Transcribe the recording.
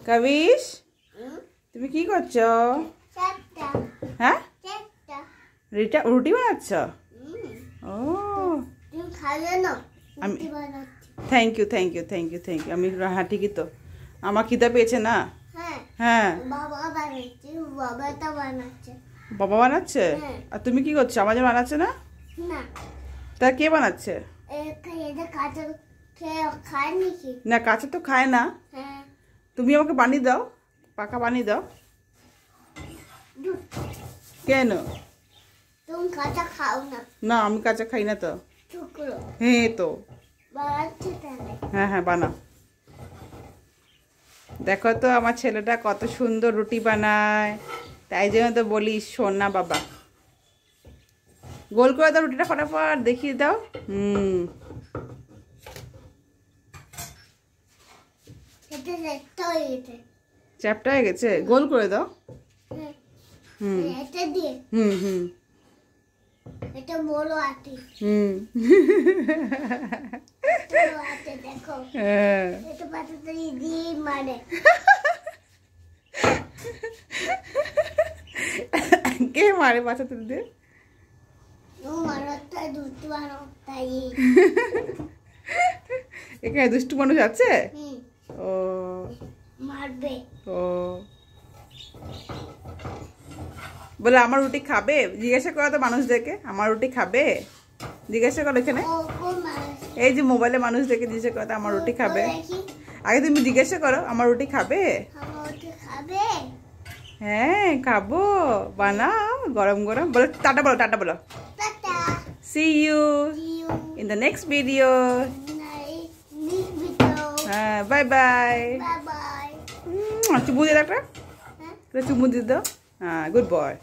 কবিশ তুমি কি করছো? হ্যাঁ রুটি বানাচ্ছ? ও আমি thank you thank you thank you thank you. আমি হ্যাঁ ঠিকই তো, আমার খিদা পেয়েছে না। হ্যাঁ বাবা বানাচ্ছে। আর তুমি কি করছো? আমার যে বানাচ্ছে না? তা কে বানাচ্ছে? না কাঁচা তো খায় না। তুমি আমাকে বানিয়ে দাও, পাকা বানিয়ে দাও। কেন? তুমি কাঁচা খাও না। না আমি কাঁচা খাই না তো। হ্যাঁ তো হ্যাঁ হ্যাঁ বানাও। দেখো তো আমার ছেলেটা কত সুন্দর রুটি বানায়, তাই জন্য তো বলি সোনা বাবা। গোল করে দাও রুটিটা ফটাফট, দেখিয়ে দাও। চ্যাপটা হয়ে গেছে, গোল করে দাও। এটা বড় আটি। দেখো এটা পাতাতে দিয়ে মারে। কে মারে বাচ্চাদের দিয়ে? ও মারটা দুষ্টু বানো তাই। এখানে দুষ্টু মানুষ আছে? ও মারবে। ও বলে আমার রুটি খাবে? জিজ্ঞাসা করো তো মানুষদেরকে, আমার রুটি খাবে? জিজ্ঞাসা করো এখানে, এই যে মোবাইলে মানুষদেরকে জিজ্ঞাসা করো তো আমার রুটি খাবে। আগে তুমি জিজ্ঞাসা করো আমার রুটি খাবে? হ্যাঁ খাবো, বানাও গরম গরম। বলো টাটা, বলো টাটা বলো। See you in the next video. হ্যাঁ বাই বাই। চুমু দিয়ে দাও একটা, চুমু দিয়ে দাও। হ্যাঁ গুড বয়।